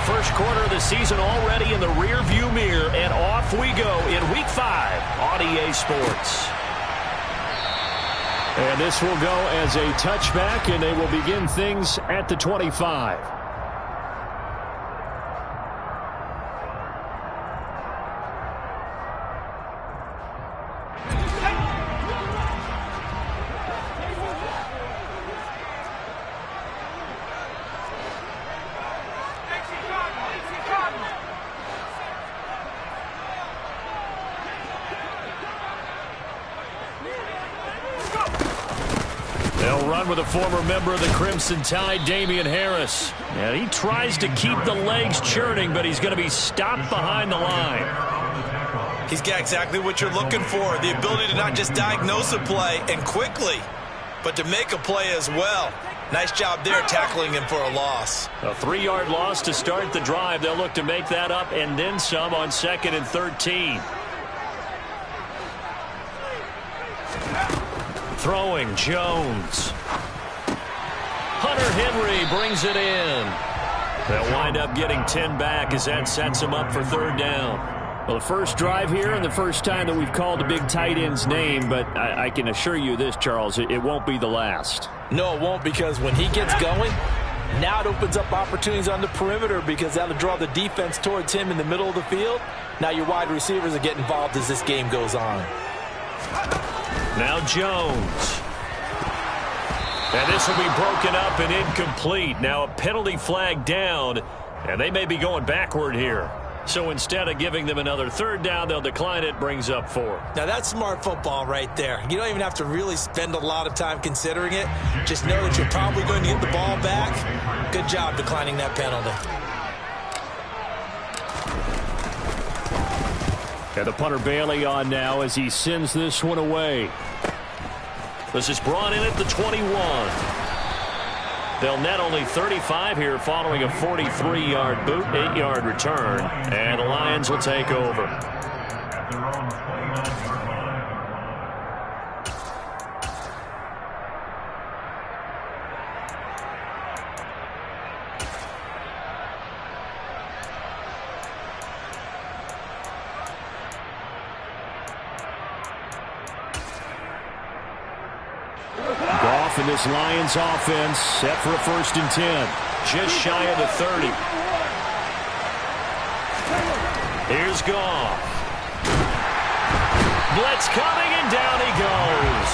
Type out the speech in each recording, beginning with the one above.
first quarter of the season already in the rear-view mirror, and off we go in Week 5 on EA Sports. And this will go as a touchback, and they will begin things at the 25. They'll run with a former member of the Crimson Tide, Damian Harris. And he tries to keep the legs churning, but he's going to be stopped behind the line. He's got exactly what you're looking for, the ability to not just diagnose a play and quickly, but to make a play as well. Nice job there tackling him for a loss. A 3-yard loss to start the drive. They'll look to make that up and then some on 2nd and 13. Throwing Jones. Hunter Henry brings it in. They'll wind up getting 10 back as that sets them up for 3rd down. Well, the first drive here and the first time that we've called a big tight end's name, but I can assure you this, Charles, it won't be the last. No, it won't, because when he gets going, now it opens up opportunities on the perimeter because that'll draw the defense towards him in the middle of the field. Now your wide receivers will get involved as this game goes on. Now Jones. And this will be broken up and incomplete. Now a penalty flag down, and they may be going backward here. So instead of giving them another 3rd down, they'll decline it, brings up 4. Now that's smart football right there. You don't even have to really spend a lot of time considering it. Just know that you're probably going to get the ball back. Good job declining that penalty. And the punter Bailey on now as he sends this one away. This is brought in at the 21. They'll net only 35 here following a 43-yard boot, 8-yard return. And the Lions will take over. Goff in this Lions offense set for a 1st and 10. Just shy of the 30. Here's Goff. Blitz coming, and down he goes.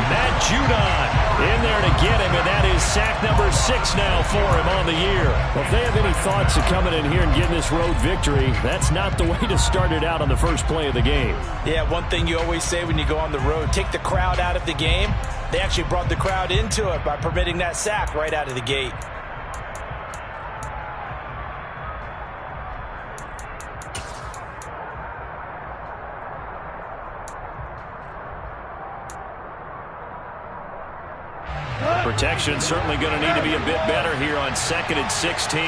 Matt Judon in there to get him, and that is sack number 6 now for him on the year. Well, if they have any thoughts of coming in here and getting this road victory, that's not the way to start it out on the first play of the game. Yeah, one thing you always say when you go on the road, take the crowd out of the game. They actually brought the crowd into it by permitting that sack right out of the gate. Protection certainly going to need to be a bit better here on 2nd and 16.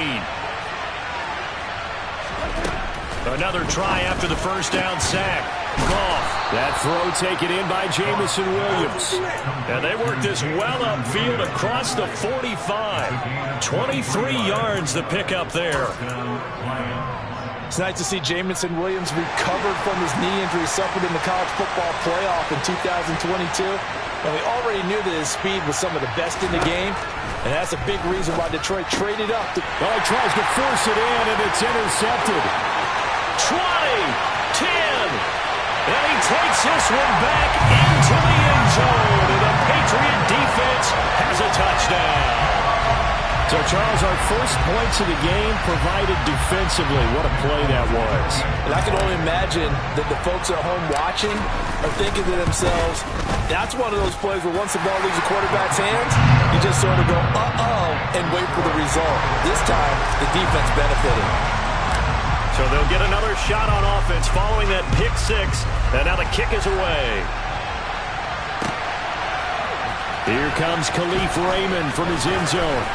Another try after the 1st down sack. Goff. That throw taken in by Jameson Williams. And they work this well upfield across the 45. 23 yards to pick up there. It's nice to see Jameson Williams recovered from his knee injury suffered in the college football playoff in 2022. And we already knew that his speed was some of the best in the game. And that's a big reason why Detroit traded up. Well, he tries to force it in, and it's intercepted. 20, 10, and he takes this one back into the end zone. And the Patriot defense has a touchdown. So, Charles, our first points of the game provided defensively. What a play that was. And I can only imagine that the folks at home watching are thinking to themselves, that's one of those plays where once the ball leaves the quarterback's hands, you just sort of go, uh-oh, and wait for the result. This time, the defense benefited. So they'll get another shot on offense following that pick 6. And now the kick is away. Here comes Khalif Raymond from his end zone.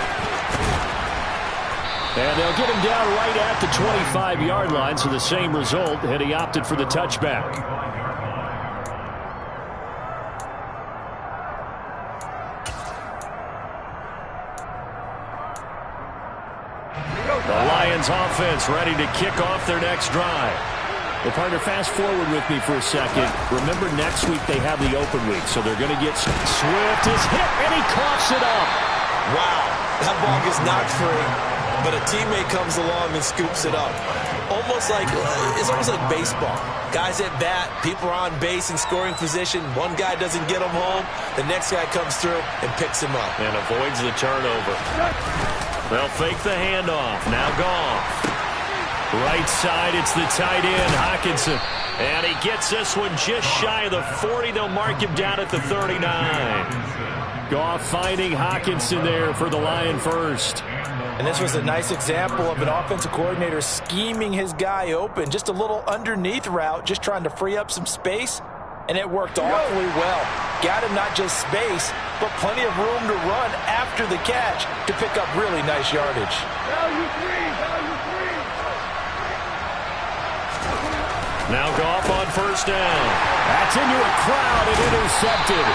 And they'll get him down right at the 25-yard line, so the same result, and he opted for the touchback. The Lions offense ready to kick off their next drive. Well, partner, fast forward with me for a second. Remember, next week they have the open week, so they're going to get... Swift is hit, and he coughs it up. Wow, that ball gets knocked free, but a teammate comes along and scoops it up. It's almost like baseball. Guys at bat, people are on base in scoring position. One guy doesn't get him home. The next guy comes through and picks him up. And avoids the turnover. They'll fake the handoff. Now Goff. Right side, it's the tight end, Hockenson. And he gets this one just shy of the 40. They'll mark him down at the 39. Goff finding Hockenson there for the Lion first. And this was a nice example of an offensive coordinator scheming his guy open. Just a little underneath route, just trying to free up some space. And it worked awfully well. Got him not just space, but plenty of room to run after the catch to pick up really nice yardage. Now Goff on first down. That's into a crowd and intercepted.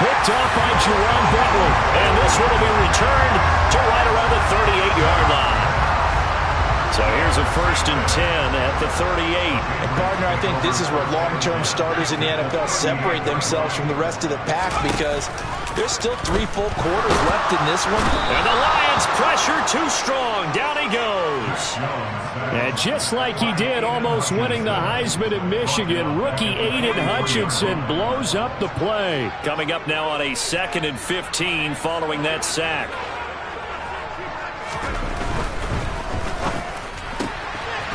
Picked off by Jerome Bentley. And this one will be returned to right around the 38-yard line. So here's a 1st and 10 at the 38. And partner, I think this is where long-term starters in the NFL separate themselves from the rest of the pack, because there's still 3 full quarters left in this one. And the Lions pressure too strong. Down he goes. And just like he did almost winning the Heisman in Michigan, rookie Aiden Hutchinson blows up the play. Coming up now on a 2nd and 15 following that sack.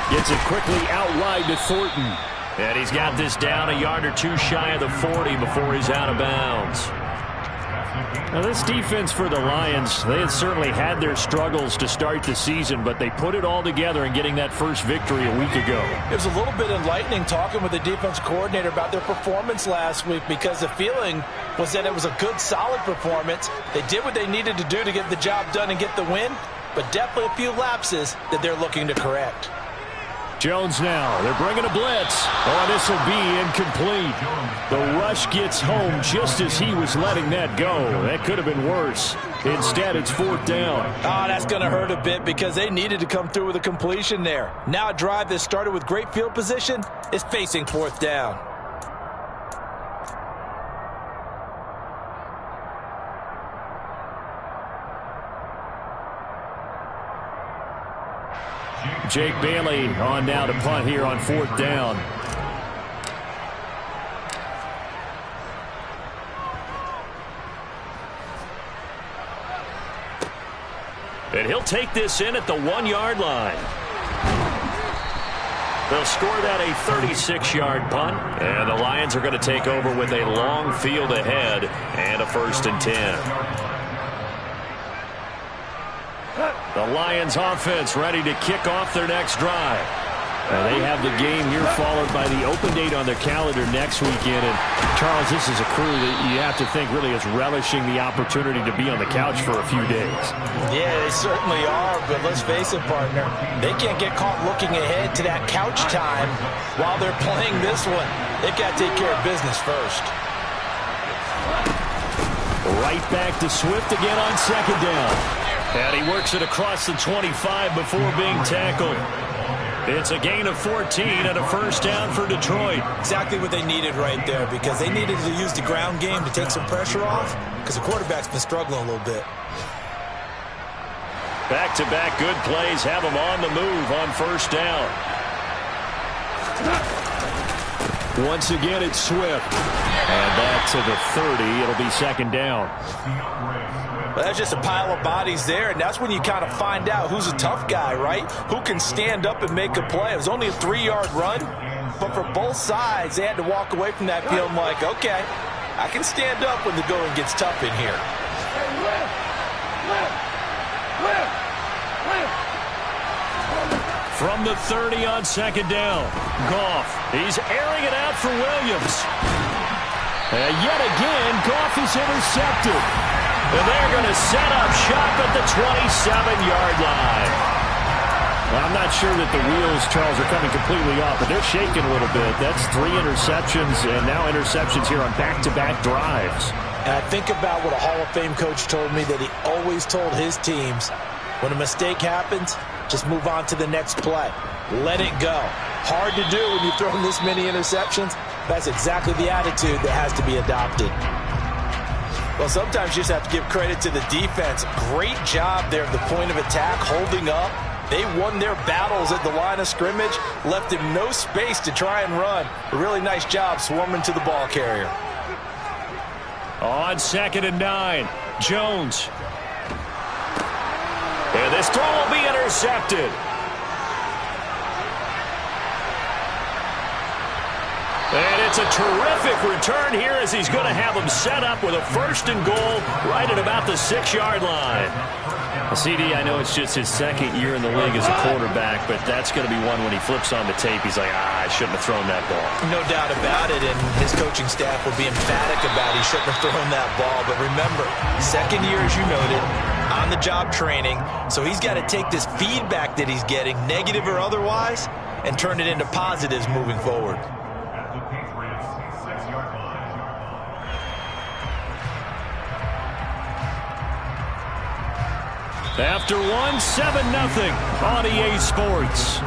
Gets it quickly out wide to Thornton. And he's got this down a yard or two shy of the 40 before he's out of bounds. Now, this defense for the Lions, they had certainly had their struggles to start the season, but they put it all together in getting that first victory a week ago. It was a little bit enlightening talking with the defense coordinator about their performance last week, because the feeling was that it was a good, solid performance. They did what they needed to do to get the job done and get the win, but definitely a few lapses that they're looking to correct. Jones now. They're bringing a blitz. Oh, this will be incomplete. The rush gets home just as he was letting that go. That could have been worse. Instead, it's 4th down. Oh, that's going to hurt a bit because they needed to come through with a completion there. Now a drive that started with great field position is facing 4th down. Jake Bailey on now to punt here on 4th down. And he'll take this in at the 1-yard line. They'll score that a 36-yard punt. And the Lions are going to take over with a long field ahead and a 1st and 10. The Lions offense ready to kick off their next drive. They have the game here followed by the open date on their calendar next weekend. And Charles, this is a crew that you have to think really is relishing the opportunity to be on the couch for a few days. Yeah, they certainly are, but let's face it, partner. They can't get caught looking ahead to that couch time while they're playing this one. They've got to take care of business first. Right back to Swift again on 2nd down. And he works it across the 25 before being tackled. It's a gain of 14 and a 1st down for Detroit. Exactly what they needed right there, because they needed to use the ground game to take some pressure off, because the quarterback's been struggling a little bit. Back-to-back good plays have them on the move on 1st down. Once again, it's Swift. And back to the 30. It'll be 2nd down. Well, that's just a pile of bodies there, and that's when you kind of find out who's a tough guy, right? Who can stand up and make a play. It was only a 3-yard run, but for both sides, they had to walk away from that feeling like, okay, I can stand up when the going gets tough in here. From the 30 on 2nd down, Goff. He's airing it out for Williams. And yet again, Goff is intercepted. And they're going to set up shop at the 27-yard line. Well, I'm not sure that the wheels, Charles, are coming completely off, but they're shaking a little bit. That's 3 interceptions, and now interceptions here on back-to-back drives. And I think about what a Hall of Fame coach told me, that he always told his teams, when a mistake happens, Just move on to the next play. Let it go. Hard to do when you're throwing this many interceptions. That's exactly the attitude that has to be adopted. Well, sometimes you just have to give credit to the defense. Great job there at the point of attack, holding up. They won their battles at the line of scrimmage, left him no space to try and run. A really nice job swarming to the ball carrier. On 2nd and 9, Jones. And this throw will be intercepted. And it's a terrific return here as he's going to have them set up with a 1st and goal right at about the 6-yard line. CD, I know it's just his 2nd year in the league as a quarterback, but that's going to be one when he flips on the tape. He's like, I shouldn't have thrown that ball. No doubt about it, and his coaching staff will be emphatic about he shouldn't have thrown that ball. But remember, 2nd year, as you noted, on-the-job training, so he's got to take this feedback that he's getting, negative or otherwise, and turn it into positives moving forward. After 1, 7-0 on EA Sports.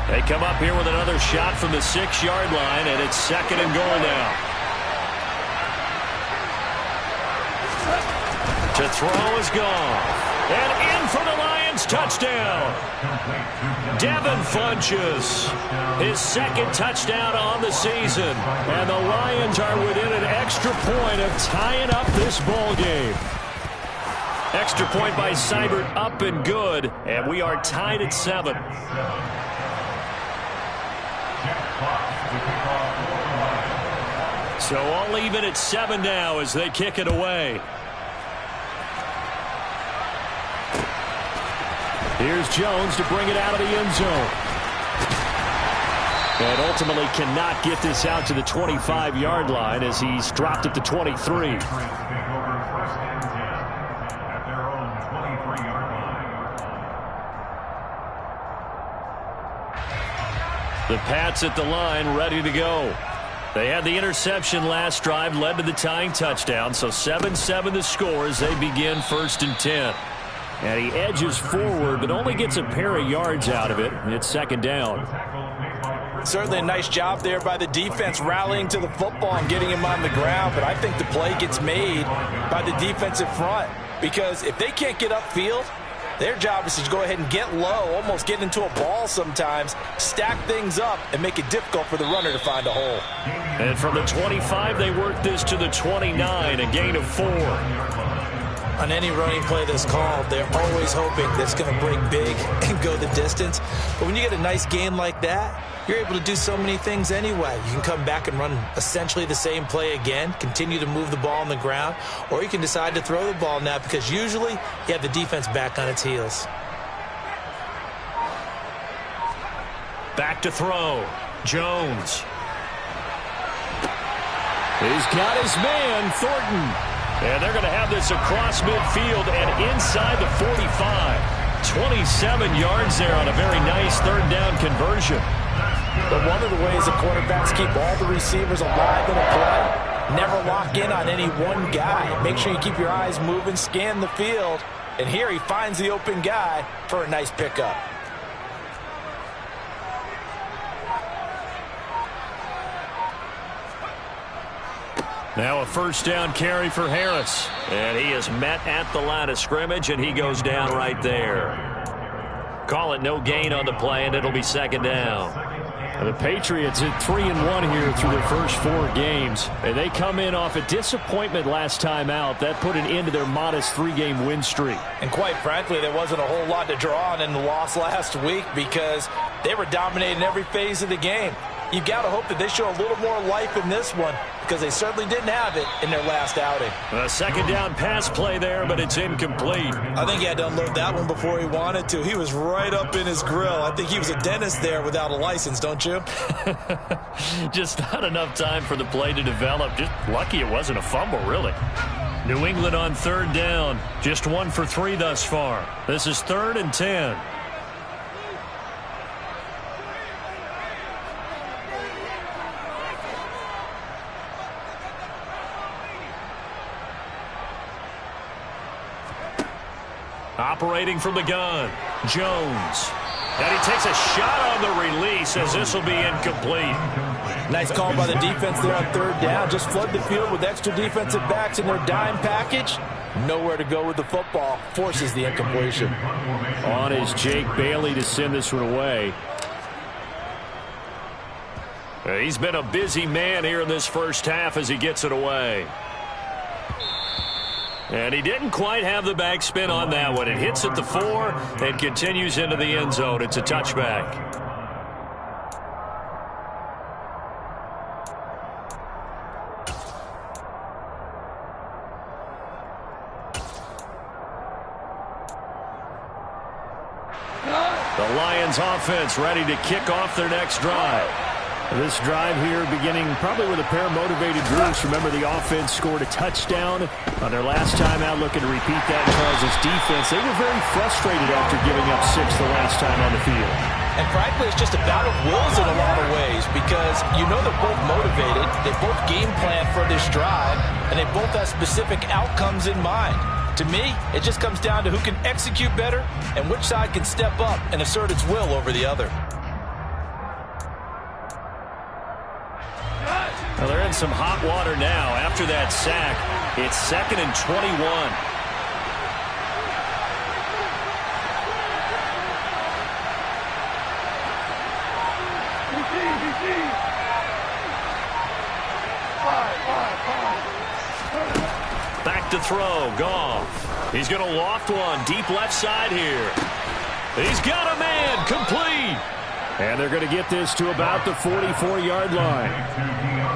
They come up here with another shot from the 6-yard line, and it's 2nd and goal now. To throw is gone. And in for the Lions touchdown. Devin Funchess, his 2nd touchdown on the season. And the Lions are within an extra point of tying up this ball game. Extra point by Seibert up and good. And we are tied at 7. So all even at 7 now as they kick it away. Here's Jones to bring it out of the end zone. And ultimately cannot get this out to the 25-yard line as he's dropped at the 23. The Pats at the line ready to go. They had the interception last drive, led to the tying touchdown. So 7-7 the score as they begin 1st and 10. And he edges forward, but only gets a pair of yards out of it. It's 2nd down. Certainly a nice job there by the defense rallying to the football and getting him on the ground. But I think the play gets made by the defensive front. Because if they can't get upfield, their job is to go ahead and get low, almost get into a ball sometimes, stack things up, and make it difficult for the runner to find a hole. And from the 25, they work this to the 29, a gain of 4. On any running play that's called, they're always hoping that's going to break big and go the distance. But when you get a nice game like that, you're able to do so many things anyway. You can come back and run essentially the same play again, continue to move the ball on the ground, or you can decide to throw the ball now because usually you have the defense back on its heels. Back to throw. Jones. He's got his man, Thornton. And they're going to have this across midfield and inside the 45. 27 yards there on a very nice 3rd down conversion. But one of the ways the quarterbacks keep all the receivers alive in a play, never lock in on any one guy. Make sure you keep your eyes moving, scan the field. And here he finds the open guy for a nice pickup. Now a 1st down carry for Harris. And he is met at the line of scrimmage, and he goes down right there. Call it no gain on the play, and it'll be 2nd down. And the Patriots at 3-1 here through their first 4 games. And they come in off a disappointment last time out. That put an end to their modest 3-game win streak. And quite frankly, there wasn't a whole lot to draw on in the loss last week because they were dominating every phase of the game. You've got to hope that they show a little more life in this one because they certainly didn't have it in their last outing. A 2nd down pass play there, but it's incomplete. I think he had to unload that one before he wanted to. He was right up in his grill. I think he was a dentist there without a license, don't you? Just not enough time for the play to develop. Just lucky it wasn't a fumble, really. New England on third down. Just 1 for 3 thus far. This is 3rd and 10. Operating from the gun, Jones. And he takes a shot on the release as this will be incomplete. Nice call by the defense there on third down. Just flood the field with extra defensive backs in their dime package. Nowhere to go with the football. Forces the incompletion. On is Jake Bailey to send this one away. He's been a busy man here in this first half as he gets it away. And he didn't quite have the backspin on that one. It hits at the 4 and continues into the end zone. It's a touchback. The Lions offense ready to kick off their next drive. This drive here beginning probably with a pair of motivated groups. Remember, the offense scored a touchdown on their last time out, looking to repeat that in Charles' defense. They were very frustrated after giving up 6 the last time on the field. And frankly, it's just a bout of wills in a lot of ways because you know they're both motivated. They both game plan for this drive, and they both have specific outcomes in mind. To me, it just comes down to who can execute better and which side can step up and assert its will over the other. Well, they're in some hot water now. After that sack, it's 2nd and 21. Back to throw, Goff. He's going to loft one deep left side here. He's got a man, complete. And they're going to get this to about the 44-yard line.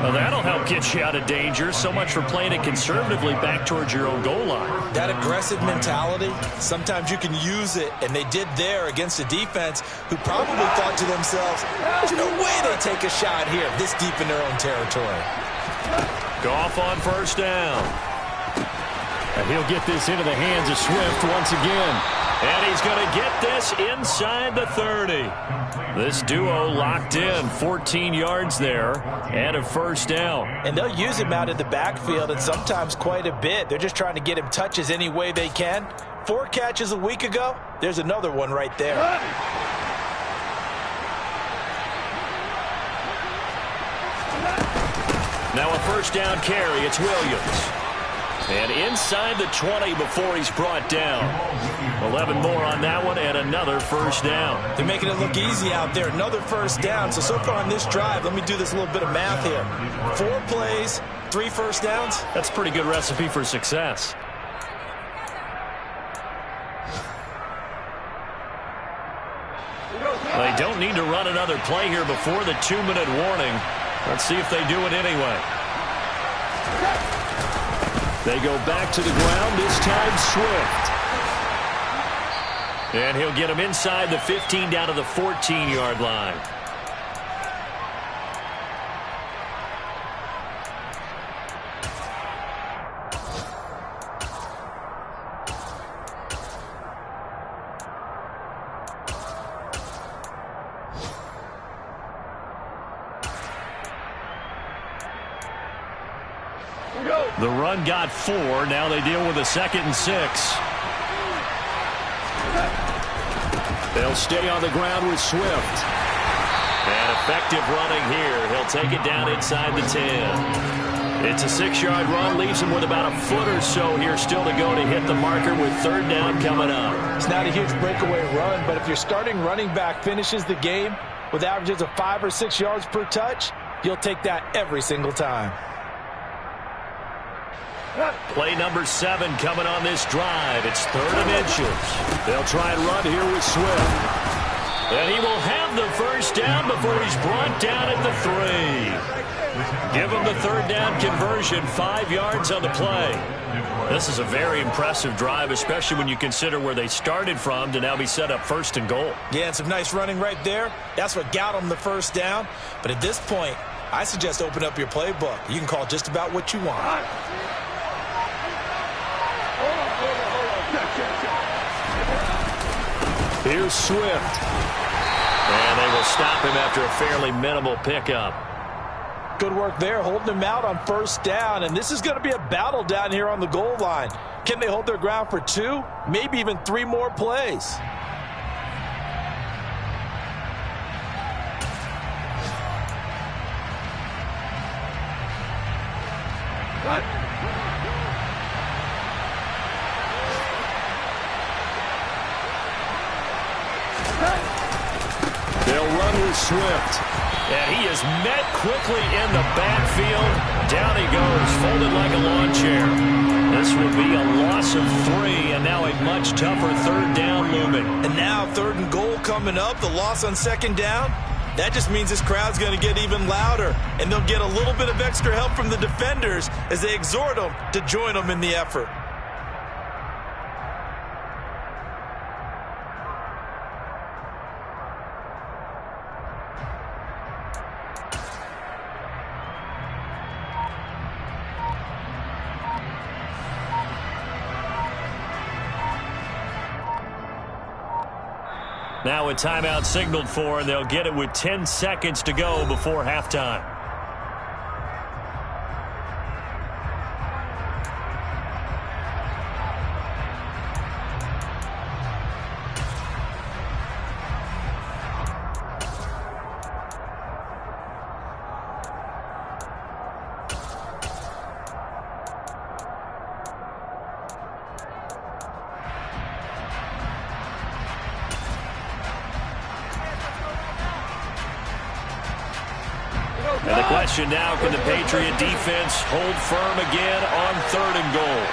Well, that'll help get you out of danger. So much for playing it conservatively back towards your own goal line. That aggressive mentality, sometimes you can use it, and they did there against a defense who probably thought to themselves, there's no way they take a shot here this deep in their own territory. Goff on first down. And he'll get this into the hands of Swift once again. And he's going to get this inside the 30. This duo locked in, 14 yards there, and a first down. And they'll use him out in the backfield, and sometimes quite a bit. They're just trying to get him touches any way they can. 4 catches a week ago, there's another one right there. Now a first down carry, it's Williams. And inside the 20 before he's brought down. 11 more on that one and another first down. They're making it look easy out there. Another first down. So far on this drive, let me do this little bit of math here. 4 plays, 3 first downs. That's a pretty good recipe for success. They don't need to run another play here before the 2-minute warning. Let's see if they do it anyway. They go back to the ground, this time Swift. And he'll get him inside the 15 down to the 14-yard line. The run got 4. Now they deal with a 2nd and 6. They'll stay on the ground with Swift. And effective running here. He'll take it down inside the 10. It's a 6-yard run. Leaves him with about a foot or so here still to go to hit the marker with 3rd down coming up. It's not a huge breakaway run, but if your starting running back finishes the game with averages of 5 or 6 yards per touch, you'll take that every single time. Play number 7 coming on this drive. It's 3rd and inches. They'll try and run here with Swift. And he will have the first down before he's brought down at the 3. Give him the 3rd down conversion, 5 yards on the play. This is a very impressive drive, especially when you consider where they started from to now be set up 1st and goal. Yeah, and some nice running right there. That's what got them the first down. But at this point, I suggest open up your playbook. You can call just about what you want. Here's Swift. And they will stop him after a fairly minimal pickup. Good work there, holding him out on first down. And this is going to be a battle down here on the goal line. Can they hold their ground for 2, maybe even 3 more plays? They'll run with Swift. And he is met quickly in the backfield. Down he goes, folded like a lawn chair. This will be a loss of 3, and now a much tougher third down looming. And now 3rd and goal coming up, the loss on 2nd down. That just means this crowd's going to get even louder, and they'll get a little bit of extra help from the defenders as they exhort them to join them in the effort. Now a timeout signaled for, and they'll get it with 10 seconds to go before halftime. And the question now, can the Patriot defense hold firm again on 3rd and goal?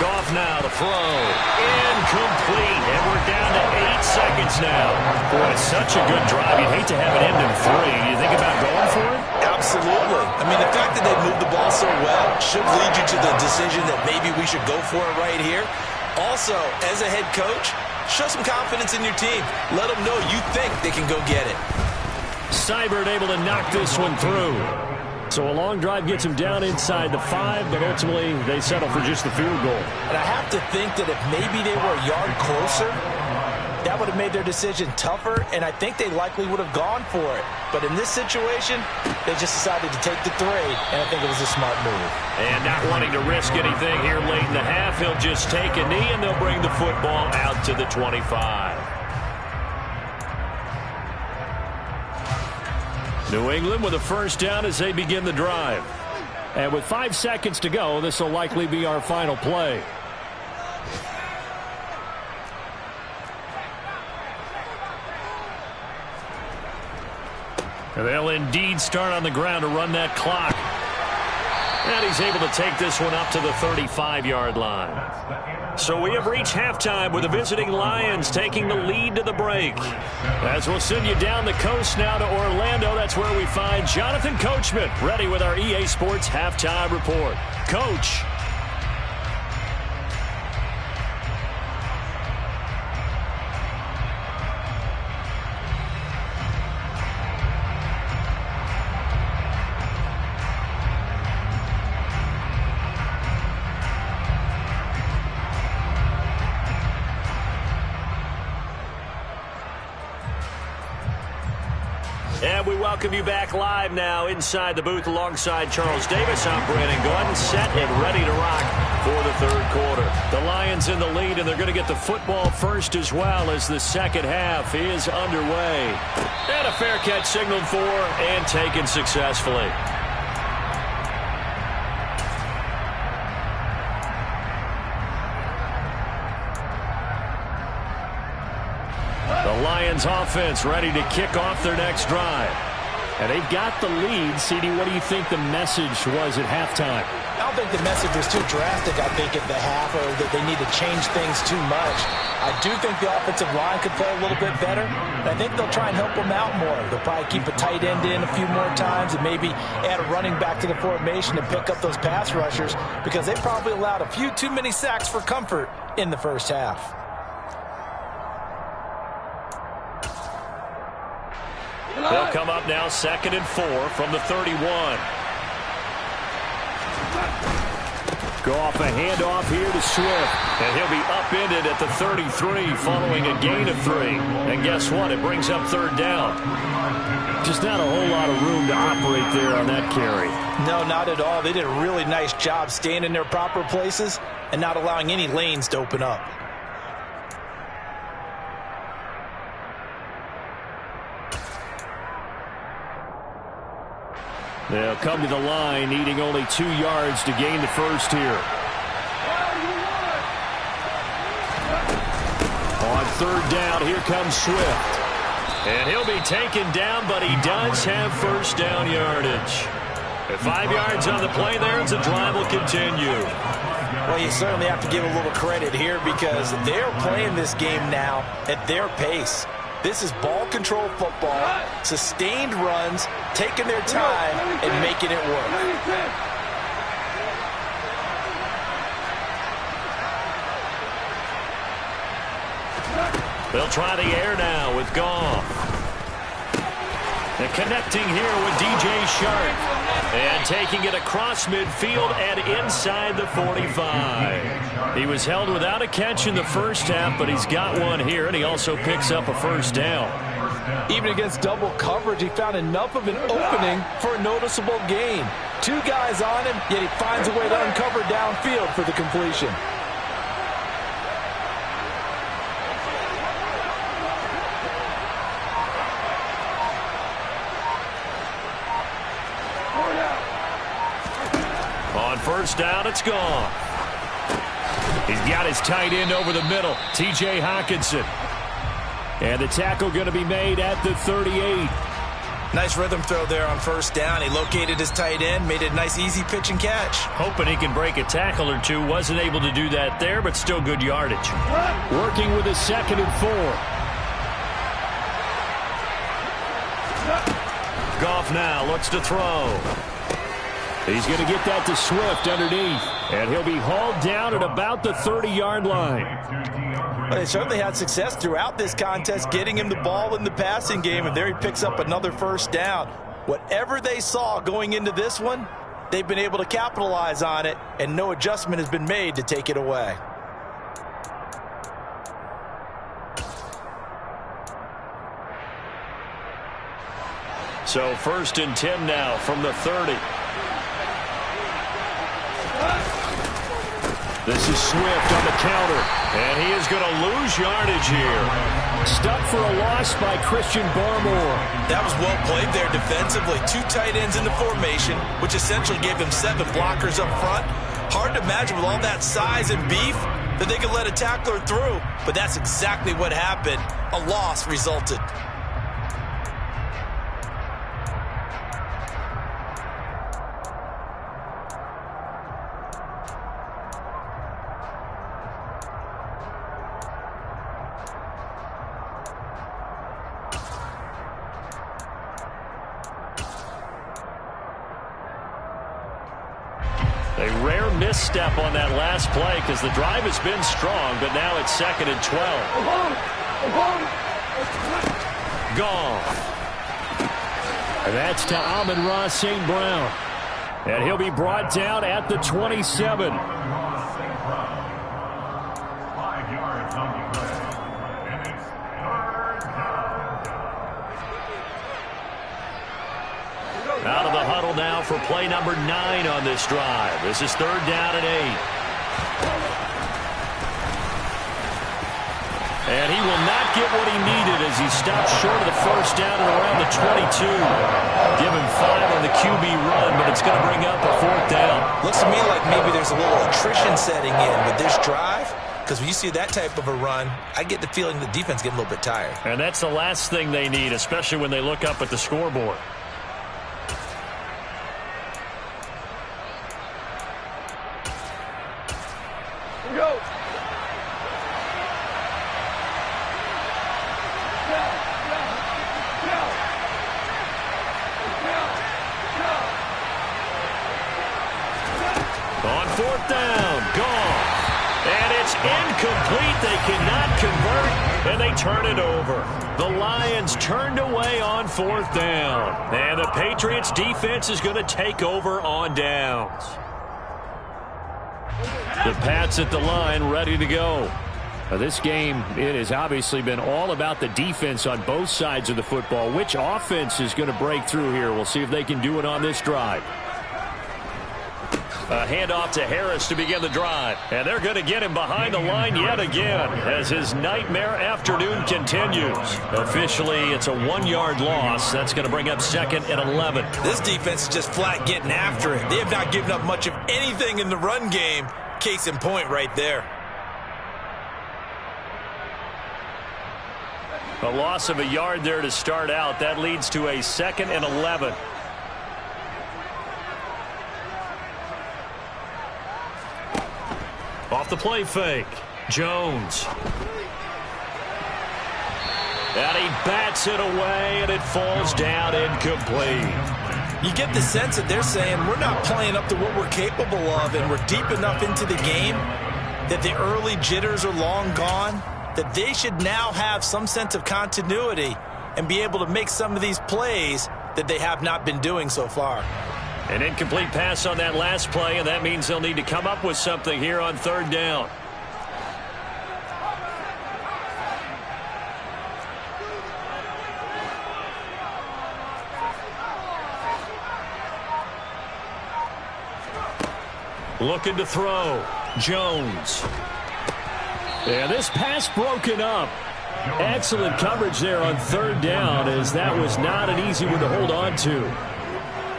Goff now to throw. Incomplete. And we're down to 8 seconds now. Boy, it's such a good drive. You'd hate to have it end in 3. You think about going for it? Absolutely. I mean, the fact that they moved the ball so well should lead you to the decision that maybe we should go for it right here. Also, as a head coach, show some confidence in your team. Let them know you think they can go get it. Seibert able to knock this one through. So a long drive gets him down inside the 5, but ultimately they settle for just the field goal. And I have to think that if maybe they were a yard closer, that would have made their decision tougher, and I think they likely would have gone for it. But in this situation, they just decided to take the 3, and I think it was a smart move. And not wanting to risk anything here late in the half, he'll just take a knee, and they'll bring the football out to the 25. New England with a first down as they begin the drive. And with 5 seconds to go, this will likely be our final play. And they'll indeed start on the ground to run that clock. And he's able to take this one up to the 35-yard line. So we have reached halftime with the visiting Lions taking the lead to the break. As we'll send you down the coast now to Orlando, that's where we find Jonathan Coachman ready with our EA Sports Halftime Report. Coach. And we welcome you back live now inside the booth alongside Charles Davis. I'm Brandon Gordon, set and ready to rock for the 3rd quarter. The Lions in the lead, and they're going to get the football first as well as the second half is underway. And a fair catch signaled for and taken successfully. The Lions offense ready to kick off their next drive. And they've got the lead. CD, what do you think the message was at halftime? I don't think the message was too drastic, I think, at the half, or that they need to change things too much. I do think the offensive line could play a little bit better. And I think they'll try and help them out more. They'll probably keep a tight end in a few more times and maybe add a running back to the formation and pick up those pass rushers, because they probably allowed a few too many sacks for comfort in the first half. They'll come up now 2nd and 4 from the 31. Goff, a handoff here to Swift. And he'll be upended at the 33 following a gain of 3. And guess what? It brings up third down. Just not a whole lot of room to operate there on that carry. No, not at all. They did a really nice job staying in their proper places and not allowing any lanes to open up. They'll come to the line, needing only 2 yards to gain the first here. On third down, here comes Swift. And he'll be taken down, but he does have first down yardage. At 5 yards on the play there, and the drive will continue. Well, you certainly have to give a little credit here because they're playing this game now at their pace. This is ball control football, sustained runs, taking their time and making it work. They'll try the air now with Goff. And connecting here with DJ Shark. And taking it across midfield and inside the 45. He was held without a catch in the first half, but he's got one here, and he also picks up a first down. Even against double coverage, he found enough of an opening for a noticeable gain. 2 guys on him, yet he finds a way to uncover downfield for the completion. On first down, it's gone. He's got his tight end over the middle, T.J. Hockenson. And the tackle going to be made at the 38. Nice rhythm throw there on first down. He located his tight end, made it a nice easy pitch and catch. Hoping he can break a tackle or two. Wasn't able to do that there, but still good yardage. Working with a 2nd and 4. Goff now looks to throw. He's going to get that to Swift underneath. And he'll be hauled down at about the 30-yard line. Well, they certainly had success throughout this contest, getting him the ball in the passing game, and there he picks up another first down. Whatever they saw going into this one, they've been able to capitalize on it, and no adjustment has been made to take it away. So 1st and 10 now from the 30. This is Swift on the counter, and he is going to lose yardage here. Stuck for a loss by Christian Barmore. That was well played there defensively. 2 tight ends in the formation, which essentially gave them 7 blockers up front. Hard to imagine with all that size and beef that they could let a tackler through, but that's exactly what happened. A loss resulted. A rare misstep on that last play because the drive has been strong, but now it's 2nd and 12. Goff. And that's to Amon-Ra St. Brown. And he'll be brought down at the 27. Out of the huddle now for play number 9 on this drive. This is 3rd down and 8. And he will not get what he needed as he stops short of the first down and around the 22. Give him 5 on the QB run, but it's going to bring up a 4th down. Looks to me like maybe there's a little attrition setting in with this drive, because when you see that type of a run, I get the feeling the defense getting a little bit tired. And that's the last thing they need, especially when they look up at the scoreboard. Go. On 4th down, Goff. And it's incomplete. They cannot convert, and they turn it over. The Lions turned away on 4th down. And the Patriots defense is going to take over on downs. The Pats at the line, ready to go. Now, this game, it has obviously been all about the defense on both sides of the football. Which offense is going to break through here? We'll see if they can do it on this drive. A handoff to Harris to begin the drive. And they're going to get him behind the line yet again as his nightmare afternoon continues. Officially, it's a 1-yard loss. That's going to bring up 2nd and 11. This defense is just flat getting after it. They have not given up much of anything in the run game. Case in point right there. A loss of a yard there to start out. That leads to a 2nd and 11. Off the play fake. Jones. And he bats it away, and it falls down incomplete. You get the sense that they're saying we're not playing up to what we're capable of, and we're deep enough into the game that the early jitters are long gone, that they should now have some sense of continuity and be able to make some of these plays that they have not been doing so far. An incomplete pass on that last play, and that means they'll need to come up with something here on 3rd down. Looking to throw. Jones. Yeah, this pass broken up. Excellent coverage there on 3rd down, as that was not an easy one to hold on to.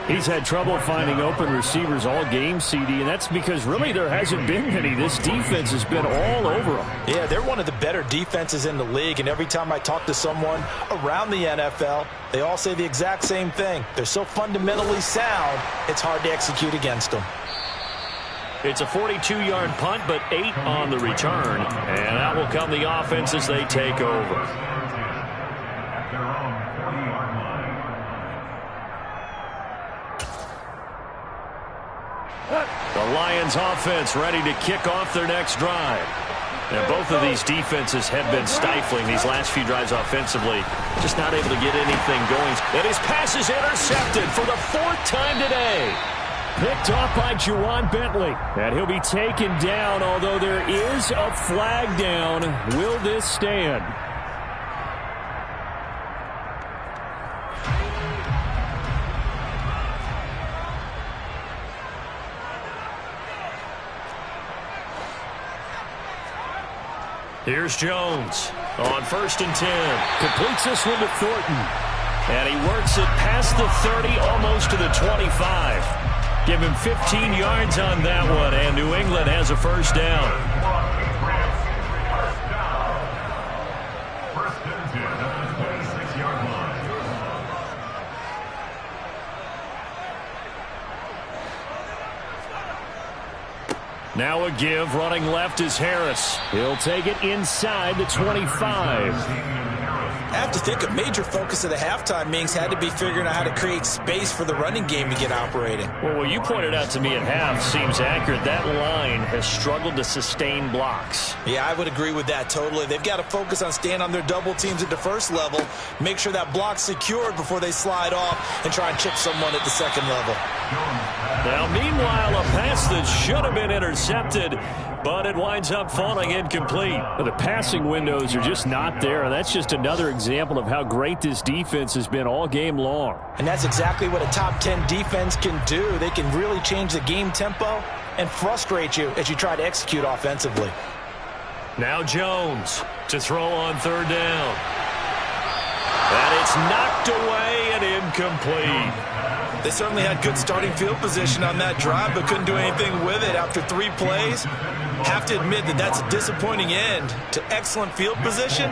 He's had trouble finding open receivers all game, CD, and that's because really there hasn't been many. This defense has been all over them. Yeah, they're one of the better defenses in the league, and every time I talk to someone around the NFL, they all say the exact same thing. They're so fundamentally sound, it's hard to execute against them. It's a 42-yard punt, but 8 on the return, and that will come the offense as they take over. The Lions offense ready to kick off their next drive. And both of these defenses have been stifling these last few drives offensively. Just not able to get anything going. And his pass is intercepted for the 4th time today. Picked off by Juwan Bentley. And he'll be taken down, although there is a flag down. Will this stand? Here's Jones on 1st and 10. Completes this one to Thornton. And he works it past the 30, almost to the 25. Give him 15 yards on that one, and New England has a 1st down. 1st and 10 at the 26-yard line. Now a give. Running left is Harris. He'll take it inside the 25. I have to think a major focus of the halftime meetings had to be figuring out how to create space for the running game to get operating. Well, what you pointed out to me at half seems accurate. That line has struggled to sustain blocks. Yeah, I would agree with that totally. They've got to focus on staying on their double teams at the first level, make sure that block's secured before they slide off and try and chip someone at the second level. Now, meanwhile, a pass that should have been intercepted, but it winds up falling incomplete. The passing windows are just not there. That's just another example of how great this defense has been all game long. And that's exactly what a top 10 defense can do. They can really change the game tempo and frustrate you as you try to execute offensively. Now Jones to throw on 3rd down. And it's knocked away and incomplete. They certainly had good starting field position on that drive, but couldn't do anything with it after 3 plays. Have to admit that that's a disappointing end to excellent field position.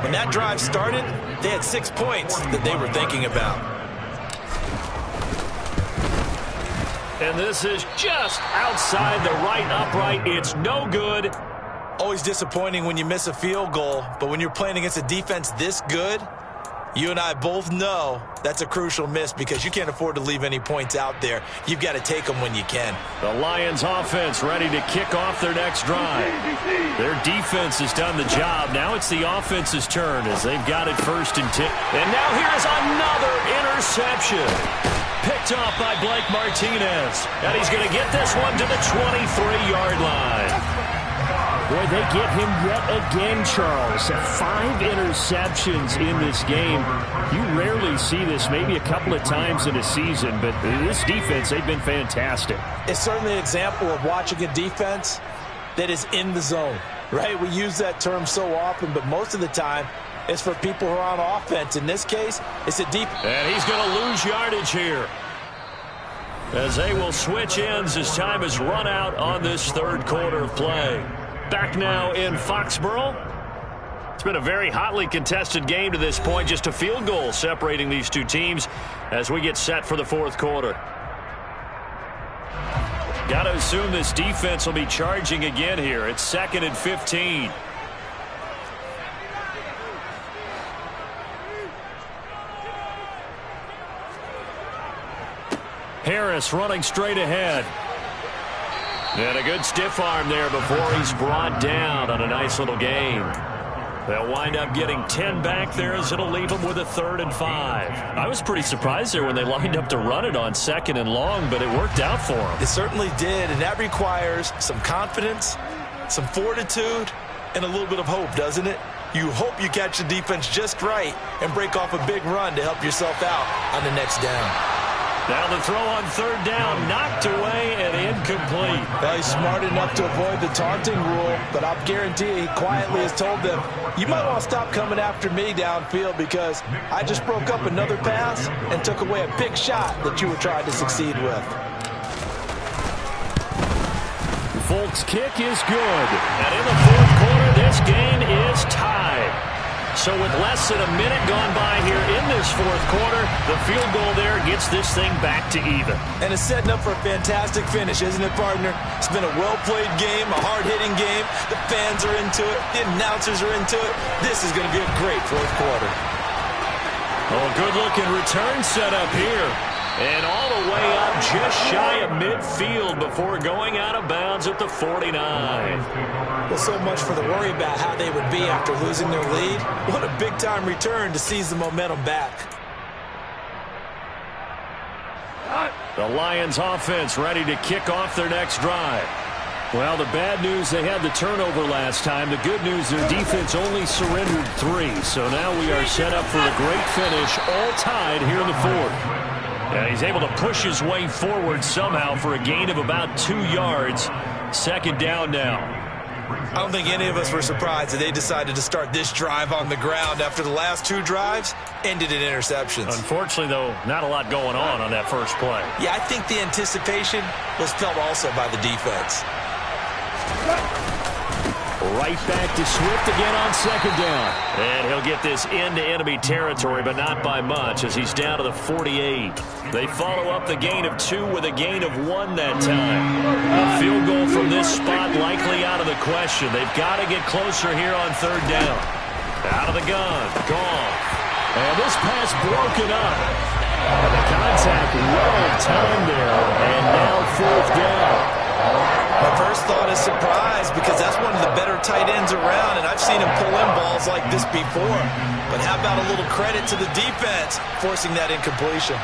When that drive started, they had 6 points that they were thinking about. And this is just outside the right upright. It's no good. Always disappointing when you miss a field goal, but when you're playing against a defense this good, you and I both know that's a crucial miss because you can't afford to leave any points out there. You've got to take them when you can. The Lions offense ready to kick off their next drive. Their defense has done the job. Now it's the offense's turn as they've got it 1st and 10. And now here's another interception. Picked off by Blake Martinez. And he's going to get this one to the 23-yard line. Boy, they get him yet again, Charles. 5 interceptions in this game. You rarely see this, maybe a couple of times in a season, but this defense, they've been fantastic. It's certainly an example of watching a defense that is in the zone, right? We use that term so often, but most of the time, it's for people who are on offense. In this case, it's a deep. And he's going to lose yardage here, as they will switch ends as time has run out on this third quarter of play. Back now in Foxborough. It's been a very hotly contested game to this point. Just a field goal separating these two teams as we get set for the fourth quarter. Got to assume this defense will be charging again here. It's 2nd and 15. Harris running straight ahead. And a good stiff arm there before he's brought down on a nice little gain. They'll wind up getting 10 back there as it'll leave them with a 3rd and 5. I was pretty surprised there when they lined up to run it on 2nd and long, but it worked out for them. It certainly did, and that requires some confidence, some fortitude, and a little bit of hope, doesn't it? You hope you catch the defense just right and break off a big run to help yourself out on the next down. Now the throw on 3rd down, knocked away and incomplete. Well, he's smart enough to avoid the taunting rule, but I'll guarantee you he quietly has told them, you might want to stop coming after me downfield because I just broke up another pass and took away a big shot that you were trying to succeed with. Folk's kick is good. And in the fourth quarter, this game is tied. So with less than a minute gone by here in this fourth quarter, the field goal there gets this thing back to even. And it's setting up for a fantastic finish, isn't it, partner? It's been a well-played game, a hard-hitting game. The fans are into it. The announcers are into it. This is going to be a great fourth quarter. Oh, good-looking return set up here. And all the way up just shy of midfield before going out of bounds at the 49. Well, so much for the worry about how they would be after losing their lead. What a big-time return to seize the momentum back. The Lions offense ready to kick off their next drive. Well, the bad news, they had the turnover last time. The good news, their defense only surrendered 3. So now we are set up for a great finish, all tied here in the fourth. And he's able to push his way forward somehow for a gain of about 2 yards. 2nd down now. I don't think any of us were surprised that they decided to start this drive on the ground after the last 2 drives ended in interceptions. Unfortunately, though, not a lot going on that first play. Yeah, I think the anticipation was felt also by the defense. Right back to Swift again on 2nd down. And he'll get this into enemy territory, but not by much as he's down to the 48. They follow up the gain of 2 with a gain of 1 that time. A field goal from this spot likely out of the question. They've got to get closer here on 3rd down. Out of the gun. Gone. And this pass broken up. And the contact well timed there. And now 4th down. My first thought is surprise because that's one of the better tight ends around, and I've seen him pull in balls like this before. But how about a little credit to the defense forcing that incompletion?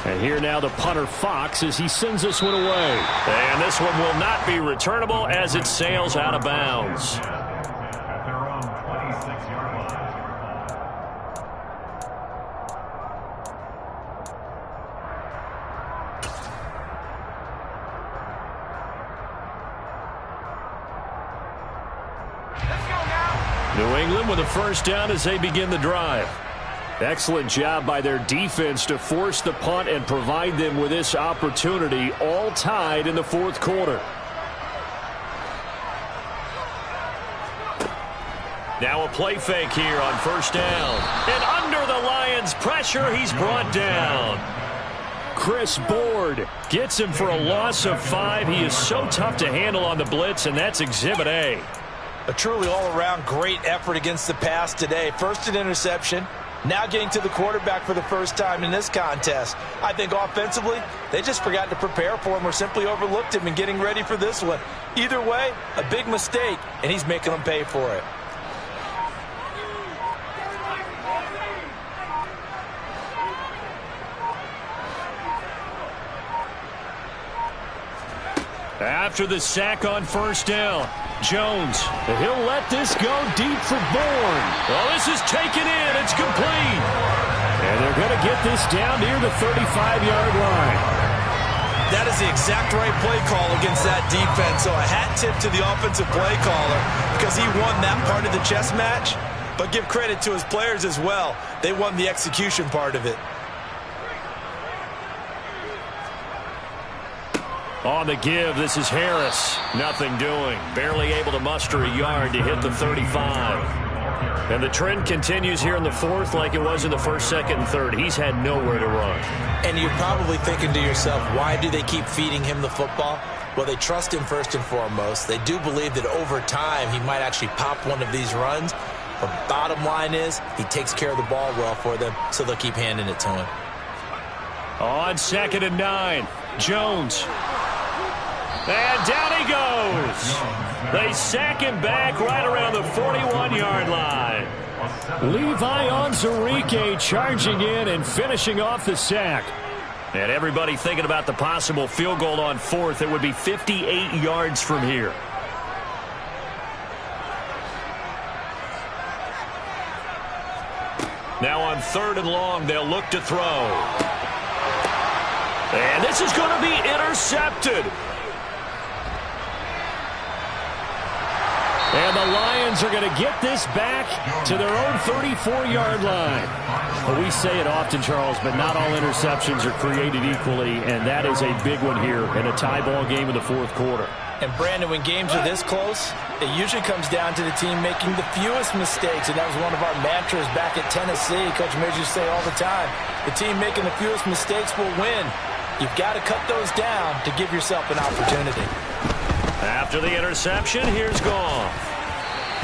And here now the punter Fox as he sends this one away. And this one will not be returnable as it sails out of bounds. At their own 26-yard line. New England with a 1st down as they begin the drive. Excellent job by their defense to force the punt and provide them with this opportunity, all tied in the fourth quarter. Now a play fake here on 1st down. And under the Lions' pressure, he's brought down. Chris Board gets him for a loss of 5. He is so tough to handle on the blitz, and that's Exhibit A. A truly all-around great effort against the pass today. First an interception, now getting to the quarterback for the first time in this contest. I think offensively, they just forgot to prepare for him or simply overlooked him in getting ready for this one. Either way, a big mistake, and he's making them pay for it. After the sack on first down, Jones, he'll let this go deep for Bourne. Oh, this is taken in. It's complete. And they're going to get this down near the 35-yard line. That is the exact right play call against that defense. So a hat tip to the offensive play caller because he won that part of the chess match. But give credit to his players as well. They won the execution part of it. On the give, this is Harris. Nothing doing. Barely able to muster a yard to hit the 35. And the trend continues here in the fourth like it was in the first, second, and third. He's had nowhere to run. And you're probably thinking to yourself, why do they keep feeding him the football? Well, they trust him first and foremost. They do believe that over time he might actually pop one of these runs. But bottom line is he takes care of the ball well for them, so they'll keep handing it to him. On 2nd and 9, Jones. And down he goes. They sack him back right around the 41-yard line. Levi Onwuzurike charging in and finishing off the sack. And everybody thinking about the possible field goal on fourth. It would be 58 yards from here. Now on 3rd and long, they'll look to throw. And this is going to be intercepted. And the Lions are going to get this back to their own 34-yard line. Well, we say it often, Charles, but not all interceptions are created equally, and that is a big one here in a tie ball game in the fourth quarter. And, Brandon, when games are this close, it usually comes down to the team making the fewest mistakes, and that was one of our mantras back at Tennessee. Coach Mears used to say all the time, the team making the fewest mistakes will win. You've got to cut those down to give yourself an opportunity. After the interception, here's Goff.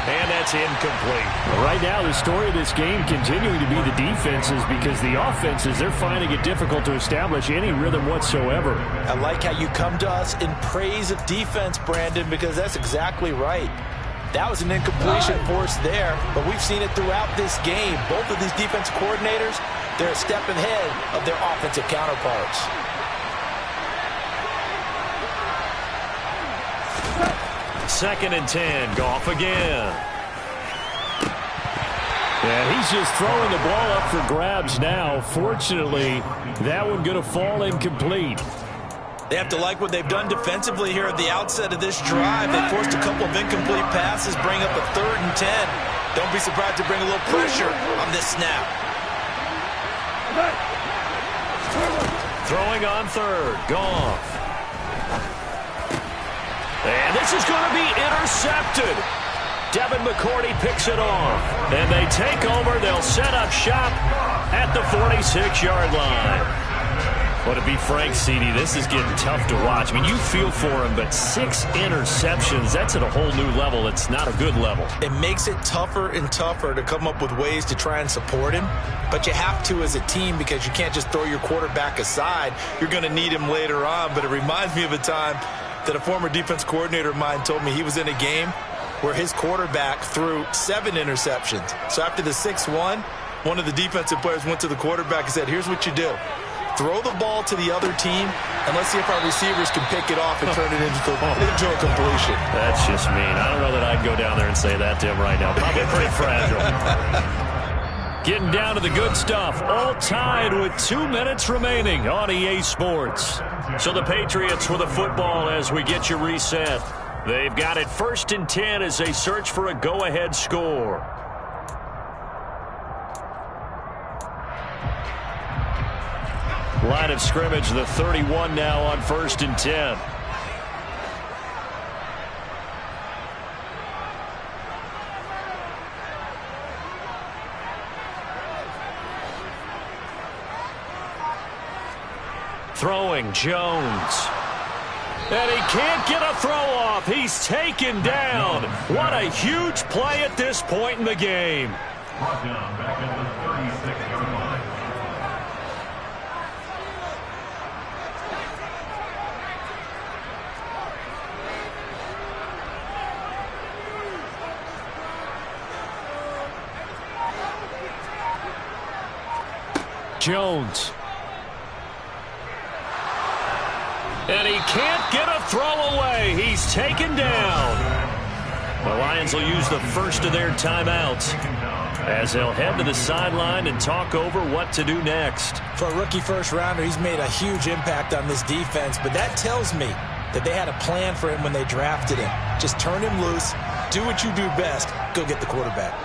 And that's incomplete. Right now, the story of this game continuing to be the defenses because the offenses, they're finding it difficult to establish any rhythm whatsoever. I like how you come to us in praise of defense, Brandon, because that's exactly right. That was an incompletion forced there, but we've seen it throughout this game. Both of these defensive coordinators, they're a step ahead of their offensive counterparts. Second and 10, Goff again. And he's just throwing the ball up for grabs now. Fortunately, that one going to fall incomplete. They have to like what they've done defensively here at the outset of this drive. They forced a couple of incomplete passes, bring up a 3rd and 10. Don't be surprised to bring a little pressure on this snap. Throwing on 3rd, Goff. And this is going to be intercepted. Devin McCourty picks it off. And they take over. They'll set up shop at the 46-yard line. But to be frank, CD, this is getting tough to watch. I mean, you feel for him, but 6 interceptions, that's at a whole new level. It's not a good level. It makes it tougher and tougher to come up with ways to try and support him. But you have to as a team because you can't just throw your quarterback aside. You're going to need him later on. But it reminds me of a time that a former defense coordinator of mine told me he was in a game where his quarterback threw 7 interceptions. So after the 6-1, one of the defensive players went to the quarterback and said, here's what you do. Throw the ball to the other team, and let's see if our receivers can pick it off and turn it into a completion. That's just mean. I don't know that I'd go down there and say that to him right now. Probably pretty fragile. Getting down to the good stuff. All tied with 2 minutes remaining on EA Sports. So the Patriots with the football as we get you reset. They've got it 1st and 10 as they search for a go-ahead score. Line of scrimmage, the 31 now on 1st and 10. Throwing, Jones. And he can't get a throw off. He's taken down. What a huge play at this point in the game. Brought down back at the 36-yard line. Jones. And he can't get a throw away. play. He's taken down. The Lions will use the first of their timeouts as they'll head to the sideline and talk over what to do next. For a rookie first-rounder, he's made a huge impact on this defense, but that tells me that they had a plan for him when they drafted him. Just turn him loose, do what you do best, go get the quarterback.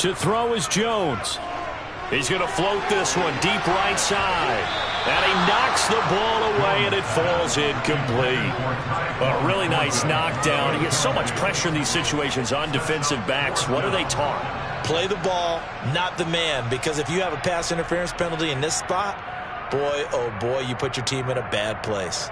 To throw is Jones. He's going to float this one deep right side. And he knocks the ball away, and it falls incomplete. A really nice knockdown. He gets so much pressure in these situations on defensive backs. What are they taught? Play the ball, not the man, because if you have a pass interference penalty in this spot, boy, oh boy, you put your team in a bad place.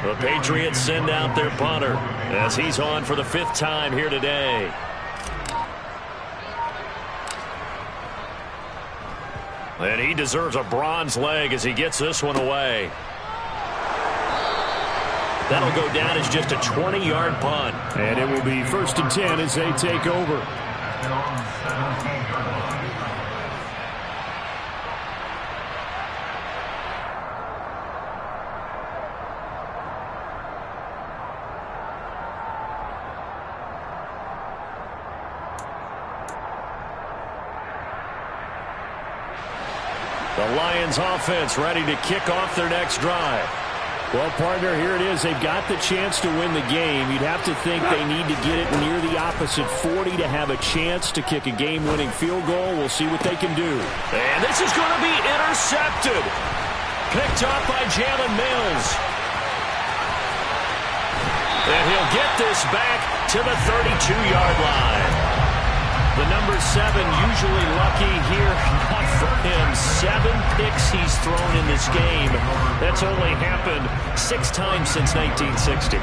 The Patriots send out their punter as he's on for the 5th time here today. And he deserves a bronze leg as he gets this one away. That'll go down as just a 20-yard punt. And it will be 1st and 10 as they take over. The Lions offense ready to kick off their next drive. Well, partner, here it is. They've got the chance to win the game. You'd have to think they need to get it near the opposite 40 to have a chance to kick a game-winning field goal. We'll see what they can do. And this is going to be intercepted. Picked up by Jalen Mills. And he'll get this back to the 32-yard line. The number 7 usually lucky here, not for him. 7 picks he's thrown in this game. That's only happened 6 times since 1960.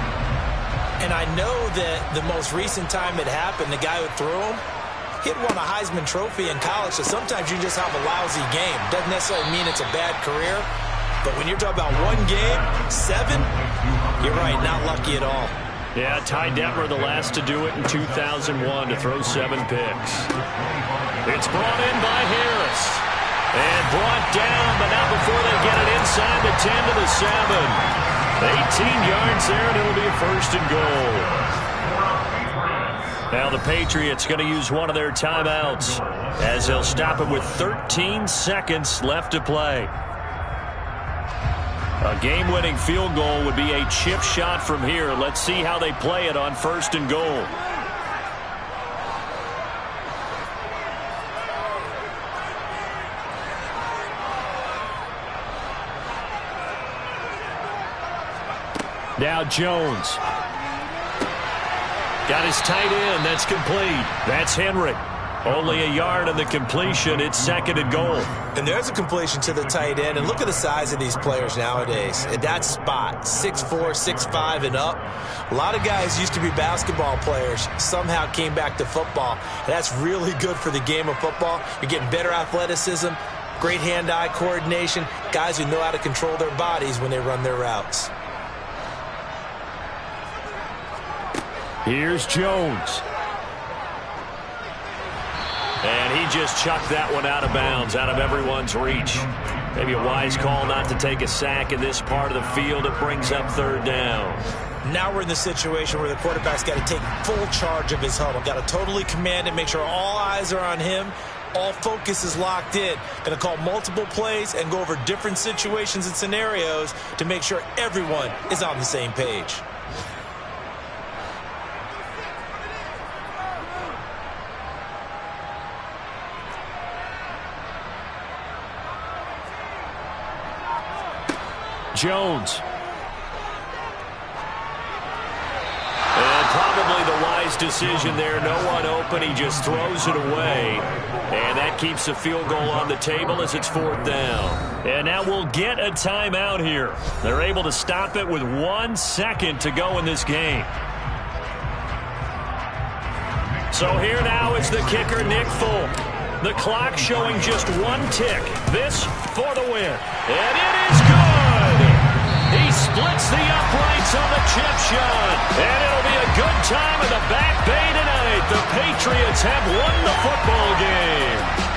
And I know that the most recent time it happened, the guy who threw him, he had won a Heisman Trophy in college, so sometimes you just have a lousy game. Doesn't necessarily mean it's a bad career, but when you're talking about one game, 7, you're right, not lucky at all. Yeah, Ty Detmer the last to do it in 2001 to throw 7 picks. It's brought in by Harris. And brought down, but not before they get it inside the 10 to the 7. 18 yards there, and it'll be a 1st and goal. Now the Patriots going to use one of their timeouts as they'll stop it with 13 seconds left to play. A game-winning field goal would be a chip shot from here. Let's see how they play it on 1st and goal. Now Jones. Got his tight end. That's complete. That's Henry. Only a yard on the completion. It's 2nd and goal. And there's a completion to the tight end. And look at the size of these players nowadays. At that spot, 6'4", 6'5", and up. A lot of guys used to be basketball players, somehow came back to football. And that's really good for the game of football. You're getting better athleticism, great hand-eye coordination, guys who know how to control their bodies when they run their routes. Here's Jones. And he just chucked that one out of bounds, out of everyone's reach. Maybe a wise call not to take a sack in this part of the field. It brings up 3rd down. Now we're in the situation where the quarterback's got to take full charge of his huddle. Got to totally command it, make sure all eyes are on him. All focus is locked in. Going to call multiple plays and go over different situations and scenarios to make sure everyone is on the same page. Jones. And Probably the wise decision there. No one open. He just throws it away. And that keeps the field goal on the table as it's 4th down. And now we'll get a timeout here. They're able to stop it with 1 second to go in this game. So here now is the kicker, Nick Folk. The clock showing just 1 tick. This for the win. And it is good! He splits the uprights on the chip shot. And it'll be a good time in the Back Bay tonight. The Patriots have won the football game.